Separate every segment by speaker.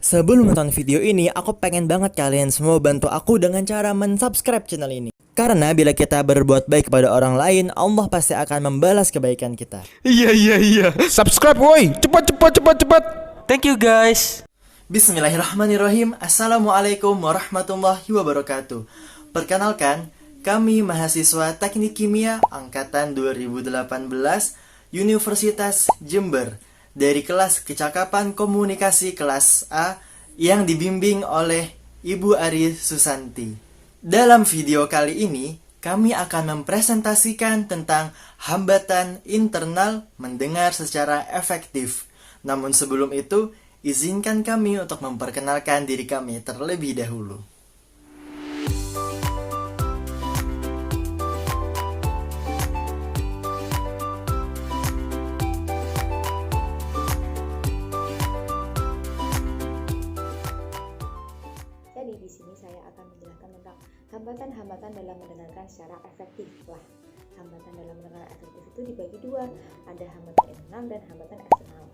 Speaker 1: Sebelum nonton video ini, aku pengen banget kalian semua bantu aku dengan cara mensubscribe channel ini. Karena bila kita berbuat baik kepada orang lain, Allah pasti akan membalas kebaikan kita.
Speaker 2: Iya. Subscribe woi. Cepat.
Speaker 3: Thank you guys.
Speaker 1: Bismillahirrahmanirrahim. Assalamualaikum warahmatullahi wabarakatuh. Perkenalkan, kami mahasiswa Teknik Kimia Angkatan 2018 Universitas Jember dari kelas Kecakapan Komunikasi kelas A yang dibimbing oleh Ibu Ari Susanti. Dalam video kali ini, kami akan mempresentasikan tentang hambatan internal mendengar secara efektif. Namun sebelum itu, izinkan kami untuk memperkenalkan diri kami terlebih dahulu.
Speaker 4: Jadi di sini saya akan menjelaskan tentang hambatan-hambatan dalam mendengarkan secara efektif. Hambatan dalam mendengarkan efektif itu dibagi dua, ada hambatan internal dan hambatan eksternal.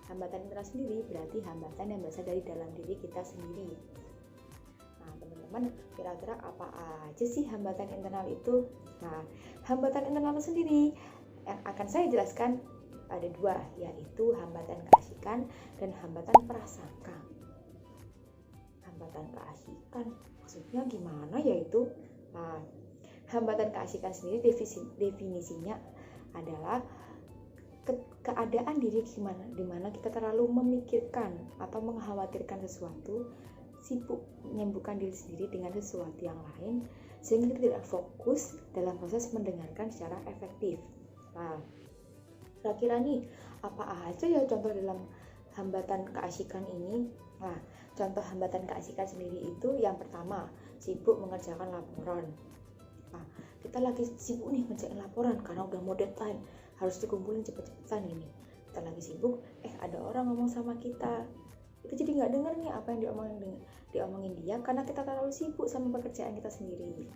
Speaker 4: Hambatan internal sendiri berarti hambatan yang berasal dari dalam diri kita sendiri. Nah, teman-teman, kira-kira apa aja sih hambatan internal itu? Nah, hambatan internal itu sendiri yang akan saya jelaskan ada dua, yaitu hambatan keasikan dan hambatan prasangka. Hambatan keasikan maksudnya gimana ya itu? Nah, hambatan keasikan sendiri definisinya adalah keadaan diri dimana kita terlalu memikirkan atau mengkhawatirkan sesuatu, sibuk menyibukkan diri sendiri dengan sesuatu yang lain sehingga kita tidak fokus dalam proses mendengarkan secara efektif. Nah, kira-kira nih apa aja ya contoh dalam hambatan keasikan ini? Nah, contoh hambatan keasikan sendiri itu yang pertama, sibuk mengerjakan laporan. Nah, kita lagi sibuk nih ngerjain laporan karena udah mau deadline, harus dikumpulin cepet-cepetan ini. Kita lagi sibuk, ada orang ngomong sama kita. Kita jadi nggak denger nih apa yang diomongin dia karena kita terlalu sibuk sama pekerjaan kita sendiri.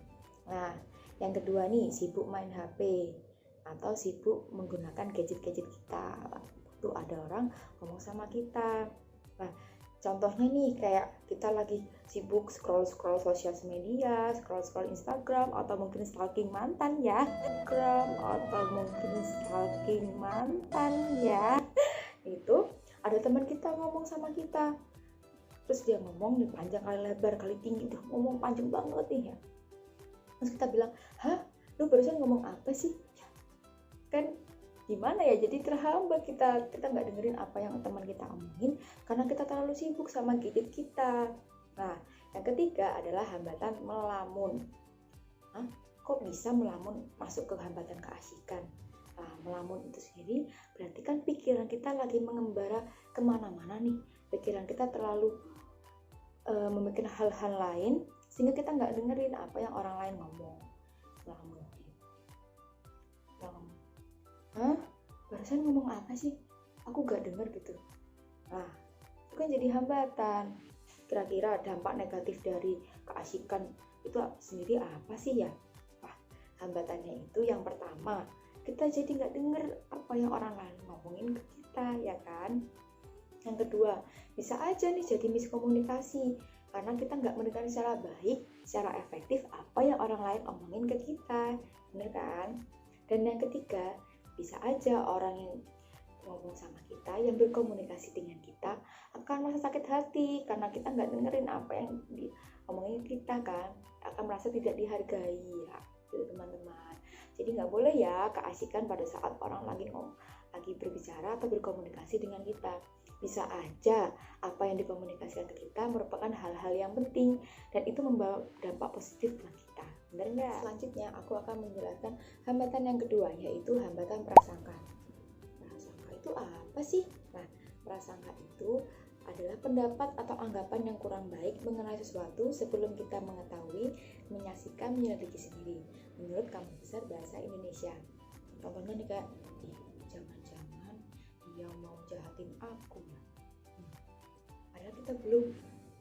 Speaker 4: Nah, yang kedua nih, sibuk main HP atau sibuk menggunakan gadget-gadget kita. Waktu ada orang ngomong sama kita. Nah, contohnya nih kayak kita lagi sibuk scroll sosial media, scroll Instagram, atau mungkin stalking mantan ya. Itu ada teman kita ngomong sama kita. Terus dia ngomong nih panjang kali lebar kali tinggi, udah ngomong panjang banget nih ya. Terus kita bilang, "Hah? Lu barusan ngomong apa sih?" Ya, kan gimana ya, jadi terhambat kita nggak dengerin apa yang teman kita omongin karena kita terlalu sibuk sama gadget kita. Nah, yang ketiga adalah hambatan melamun. Kok bisa melamun masuk ke hambatan keasikan? Nah, melamun itu sendiri berarti kan pikiran kita lagi mengembara kemana-mana nih, pikiran kita terlalu memikirkan hal-hal lain sehingga kita nggak dengerin apa yang orang lain ngomong. Melamun. Barusan ngomong apa sih? Aku gak denger gitu. Nah, itu kan jadi hambatan. Kira-kira dampak negatif dari keasikan itu sendiri apa sih ya? Hambatannya itu yang pertama, kita jadi gak denger apa yang orang lain ngomongin ke kita, ya kan? Yang kedua, bisa aja nih jadi miskomunikasi karena kita gak mendengar secara baik, secara efektif apa yang orang lain omongin ke kita, bener kan? Dan yang ketiga, bisa aja orang yang ngomong sama kita, yang berkomunikasi dengan kita akan merasa sakit hati karena kita nggak dengerin apa yang diomongin kita kan, akan merasa tidak dihargai ya, gitu teman-teman. Jadi nggak boleh ya keasikan pada saat orang lagi berbicara atau berkomunikasi dengan kita. Bisa aja apa yang dikomunikasikan ke kita merupakan hal-hal yang penting dan itu membawa dampak positif buat kita. Benar nggak? Selanjutnya aku akan menjelaskan hambatan yang kedua, yaitu hambatan prasangka. Prasangka itu apa sih? Nah, prasangka itu adalah pendapat atau anggapan yang kurang baik mengenai sesuatu sebelum kita mengetahui, menyaksikan, menyelidiki sendiri menurut Kamus Besar Bahasa Indonesia. Contohnya nih kayak, jangan-jangan dia mau jahatin aku ya. Padahal kita belum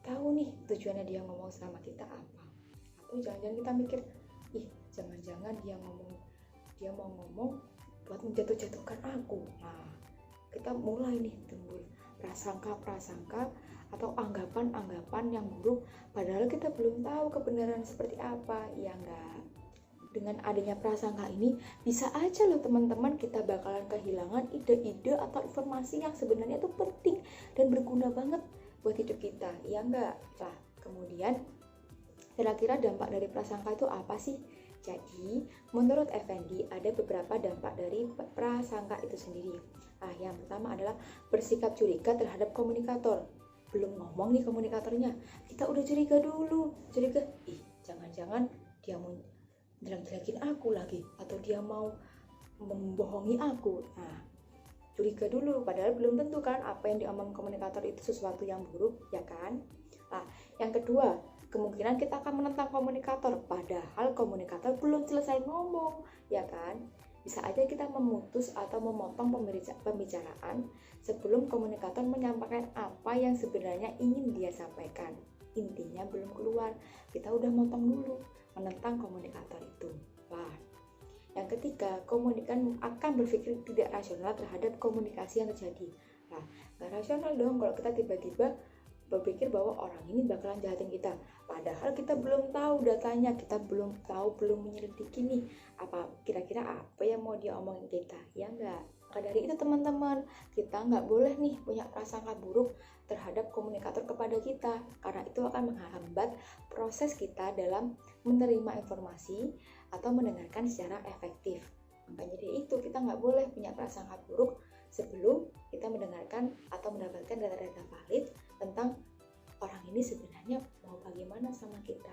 Speaker 4: tahu nih tujuannya dia ngomong sama kita apa. Atau jangan-jangan kita mikir, jangan-jangan dia mau ngomong buat menjatuh-jatuhkan aku. Nah, kita mulai nih timbul prasangka-prasangka atau anggapan-anggapan yang buruk padahal kita belum tahu kebenaran seperti apa, ya enggak? Dengan adanya prasangka ini bisa aja loh teman-teman kita bakalan kehilangan ide-ide atau informasi yang sebenarnya itu penting dan berguna banget buat hidup kita, ya enggak? Nah, kemudian kira-kira dampak dari prasangka itu apa sih? Jadi, menurut Effendi ada beberapa dampak dari prasangka itu sendiri. Nah, yang pertama adalah bersikap curiga terhadap komunikator. Belum ngomong nih komunikatornya, kita udah curiga dulu. Curiga, jangan-jangan dia mau jelek-jelekin aku lagi, atau dia mau membohongi aku. Nah, curiga dulu, padahal belum tentu kan apa yang diomong komunikator itu sesuatu yang buruk, ya kan? Nah, yang kedua, kemungkinan kita akan menentang komunikator padahal komunikator belum selesai ngomong, ya kan? Bisa aja kita memutus atau memotong pembicaraan sebelum komunikator menyampaikan apa yang sebenarnya ingin dia sampaikan. Intinya belum keluar, kita udah motong dulu, menentang komunikator itu. Wah, yang ketiga, komunikan akan berpikir tidak rasional terhadap komunikasi yang terjadi. Nah, gak rasional dong kalau kita tiba-tiba berpikir bahwa orang ini bakalan jahatin kita, padahal kita belum tahu datanya, kita belum menyelidiki nih apa kira-kira apa yang mau dia omongin kita, ya enggak? Maka dari itu teman-teman, kita nggak boleh nih punya prasangka buruk terhadap komunikator kepada kita, karena itu akan menghambat proses kita dalam menerima informasi atau mendengarkan secara efektif. Maka dari itu kita nggak boleh punya prasangka buruk sebelum kita mendengarkan atau mendapatkan data-data valid tentang orang ini sebenarnya mau bagaimana sama kita.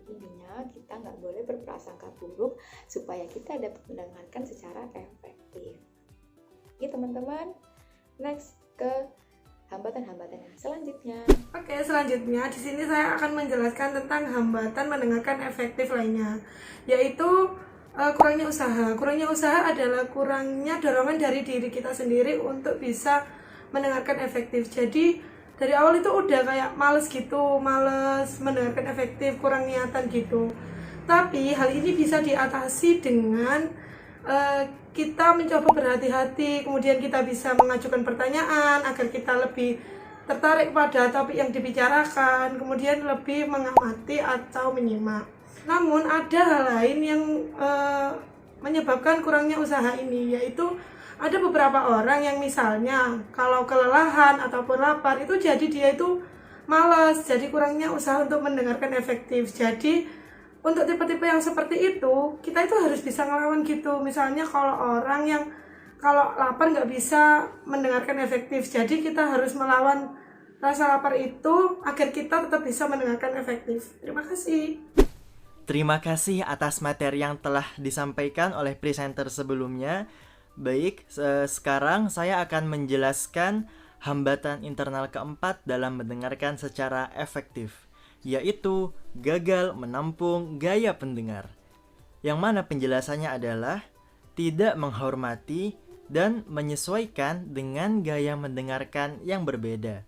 Speaker 4: Intinya kita nggak boleh berprasangka buruk supaya kita dapat mendengarkan secara efektif. Oke teman-teman, next ke hambatan-hambatan yang selanjutnya.
Speaker 3: Oke, selanjutnya di sini saya akan menjelaskan tentang hambatan mendengarkan efektif lainnya, yaitu kurangnya usaha. Kurangnya usaha adalah kurangnya dorongan dari diri kita sendiri untuk bisa mendengarkan efektif. Jadi dari awal itu udah kayak males mendengarkan efektif, kurang niatan gitu. Tapi hal ini bisa diatasi dengan kita mencoba berhati-hati, kemudian kita bisa mengajukan pertanyaan agar kita lebih tertarik pada topik yang dibicarakan, kemudian lebih mengamati atau menyimak. Namun ada hal lain yang menyebabkan kurangnya usaha ini, yaitu ada beberapa orang yang misalnya kalau kelelahan ataupun lapar itu jadi dia itu malas, jadi kurangnya usaha untuk mendengarkan efektif. Jadi untuk tipe-tipe yang seperti itu kita itu harus bisa ngelawan gitu. Misalnya kalau orang yang kalau lapar nggak bisa mendengarkan efektif, jadi kita harus melawan rasa lapar itu agar kita tetap bisa mendengarkan efektif. Terima kasih.
Speaker 1: Terima kasih atas materi yang telah disampaikan oleh presenter sebelumnya. Baik, sekarang saya akan menjelaskan hambatan internal keempat dalam mendengarkan secara efektif, yaitu gagal menampung gaya pendengar. Yang mana penjelasannya adalah tidak menghormati dan menyesuaikan dengan gaya mendengarkan yang berbeda.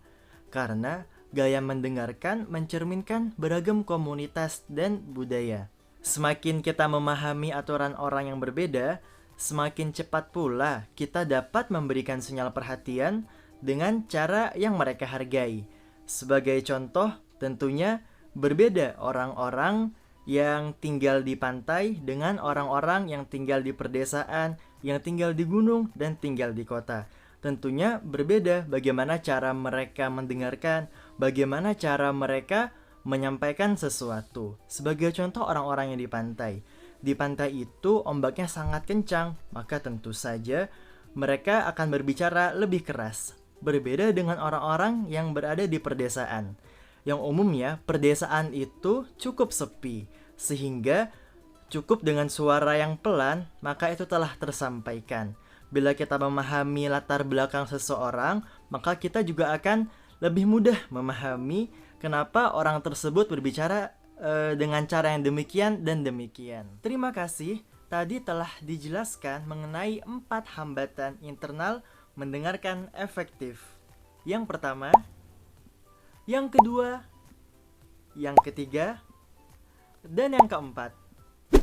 Speaker 1: Karena gaya mendengarkan mencerminkan beragam komunitas dan budaya. Semakin kita memahami aturan orang yang berbeda, semakin cepat pula kita dapat memberikan sinyal perhatian dengan cara yang mereka hargai. Sebagai contoh, tentunya berbeda orang-orang yang tinggal di pantai dengan orang-orang yang tinggal di perdesaan, yang tinggal di gunung, dan tinggal di kota. Tentunya berbeda bagaimana cara mereka mendengarkan, bagaimana cara mereka menyampaikan sesuatu. Sebagai contoh orang-orang yang di pantai. Di pantai itu ombaknya sangat kencang, maka tentu saja mereka akan berbicara lebih keras. Berbeda dengan orang-orang yang berada di perdesaan. Yang umumnya perdesaan itu cukup sepi, sehingga cukup dengan suara yang pelan, maka itu telah tersampaikan. Bila kita memahami latar belakang seseorang, maka kita juga akan lebih mudah memahami kenapa orang tersebut berbicara dengan cara yang demikian dan demikian. Terima kasih, tadi telah dijelaskan mengenai 4 hambatan internal mendengarkan efektif. Yang pertama, yang kedua, yang ketiga, dan yang keempat.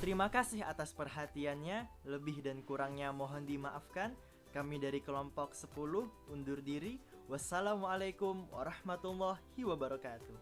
Speaker 1: Terima kasih atas perhatiannya, lebih dan kurangnya mohon dimaafkan. Kami dari kelompok 10 undur diri. Wassalamualaikum warahmatullahi wabarakatuh.